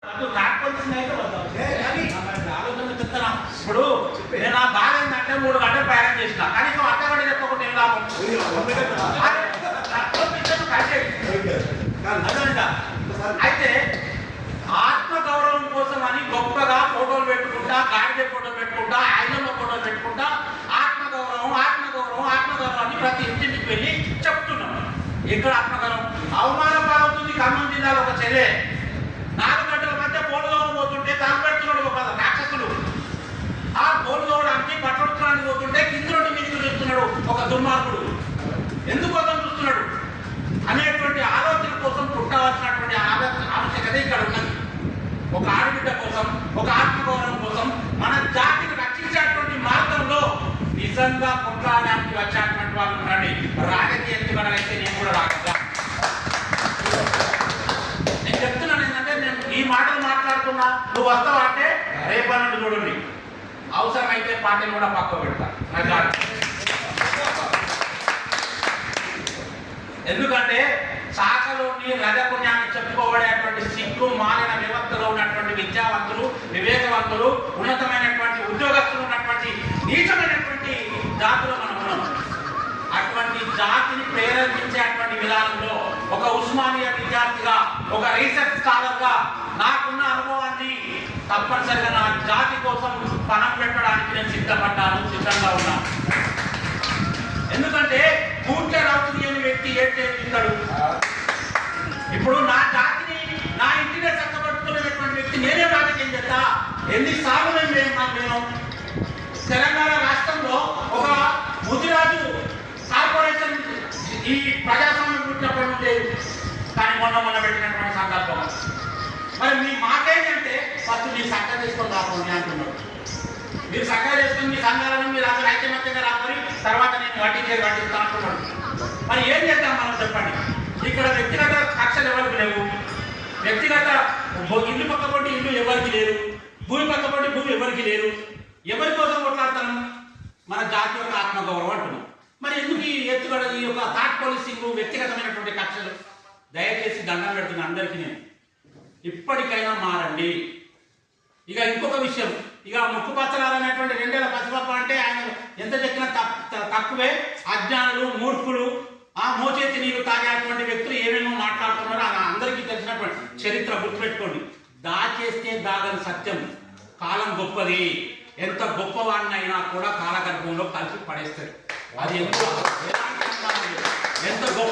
ఇప్పుడు నేను ఆ బాధ ఏంటంటే 3 గంటలు ప్రయాణం చేసిన కనీసం అర్థమని చెప్పకుండా ఏం లాభం. అయితే ఆత్మగౌరవం కోసం అని గొప్పగా ఫోటోలు పెట్టుకుంటా, గాడిద ఫోటోలు పెట్టుకుంటా, ఐలంలో ఫోటోలు పెట్టుకుంటా ఆత్మగౌరవం ఆత్మగౌరవం ఆత్మగౌరవం అని ప్రతి ఇంటికి వెళ్ళి చెప్తున్నాం. ఎక్కడ ఆత్మగౌరవం? అవమాన పాలవుతుంది. ఖమ్మం జిల్లాలో ఒక చెల్లె 4 గంటల మధ్య పోలుగా పోతుంటే తాను ఒక రాక్షసులు ఆ పోలు తోవడానికి పట్టుకోవడానికి పోతుంటే కింద నుండి మీదికి చూస్తున్నాడు ఒక దుర్మార్గుడు. ఎందుకోసం చూస్తున్నాడు అనేటువంటి ఆలోచన కోసం పుట్టవలసినటువంటి ఆవశ్యకత ఇక్కడ ఉన్నది. ఒక ఆడబిడ్డ కోసం, ఒక ఆత్మగౌరవం కోసం, మన జాతిని రక్షించేటువంటి మార్గంలో నిజంగా కొట్లాడడానికి వచ్చేటువంటి వాళ్ళు ఉండండి. రాజకీయ ఎత్తుగడలైతే నేను కూడా రాగలగా. నేను చెప్తున్నాను ఏంటంటే, నేను ఈ మాటలు మాట్లాడుతున్నా, నువ్వు వస్తావు అంటే రేపన్నుడు చూడండి, అవసరమైతే పార్టీని కూడా పక్క పెడతా. ఎందుకంటే శాఖలోని రజపుణ్యాన్ని చెప్పుకోబడేటువంటి సిగ్గు మాలిన వ్యవస్థలో ఉన్నటువంటి విద్యావంతులు, వివేకవంతులు, ఉన్నతమైనటువంటి ఉద్యోగస్తులు ఉన్నటువంటి నీచమైనటువంటి జాతిలో మనం ఉన్నాం. అటువంటి జాతిని ప్రేరేపించేటువంటి విధానంలో ఒక ఉస్మానియా విద్యార్థిగా, ఒక రీసెర్చ్ స్కాలర్గా నాకున్న అనుభవాన్ని తప్పనిసరిగా నా జాతి కోసం పణం పెట్టడానికి నేను సిద్ధంగా ఉన్నాను. ఎందుకంటే పూర్తి రౌతుని అనే వ్యక్తి ఏడ్చేస్తాడు. ఇప్పుడు నా జాతిని, నా ఇంటినే చక్కబట్టుకునేటువంటి వ్యక్తి నేనే రాజకీయం చేస్తా. ఎన్నిసార్లు నేను తెలంగాణ రాష్ట్రంలో ఒక ముదిరాజు కార్పొరేషన్ ఈ ప్రజాస్వామ్యం పుట్టినప్పటి నుండి లేదు, కానీ మొన్న పెట్టినటువంటి సందర్భం. మరి మీ మాకేంటంటే ఫస్ట్ మీ సంఘం తీసుకొని రాకుండా అంటున్నారు. మీరు సంఘాలు చేసుకుని మీ సంఘాలను మీరు అసలు ఐక్యమత్యంగా రాకొని తర్వాత నేను వడ్డిస్తా అంటున్నాడు. మరి ఏం చేద్దాం మనం చెప్పండి. ఇక్కడ వ్యక్తిగత కక్షలు ఎవరికి లేవు, వ్యక్తిగత ఇల్లు పక్కపొంటి ఇల్లు ఎవరికి లేరు, భూమి పక్కపొంటి భూమి ఎవరికి లేరు. ఎవరి కోసం కొట్లాడతాను? మన జాతి యొక్క ఆత్మగౌరవం అంటున్నాం. మరి ఎందుకు ఈ ఎత్తుగడ, ఈ యొక్క థాట్ పాలసింగ్, వ్యక్తిగతమైనటువంటి కక్షలు? దయచేసి దండం పెడుతున్నా అందరికీ నేను, ఇప్పటికైనా మారండి. ఇక ఇంకొక విషయం, ఇక ముక్కుపచ్చలాలు అనేటువంటి 2 ఏళ్ల పసిపప్ప అంటే ఆయన ఎంత చెప్పినా తక్కువే. అజ్ఞానులు, మూర్ఖులు, మోచేతి నీరు తాగేటువంటి వ్యక్తులు ఏమేమో మాట్లాడుతున్నారో అది అందరికీ తెలిసినటువంటి చరిత్ర. గుర్తుపెట్టుకోండి, దాచేస్తే దాగని సత్యం. కాలం గొప్పది. ఎంత గొప్పవాడినైనా కూడా కాలగర్భంలో కలిసి పడేస్తారు. అది ఎంత గొప్ప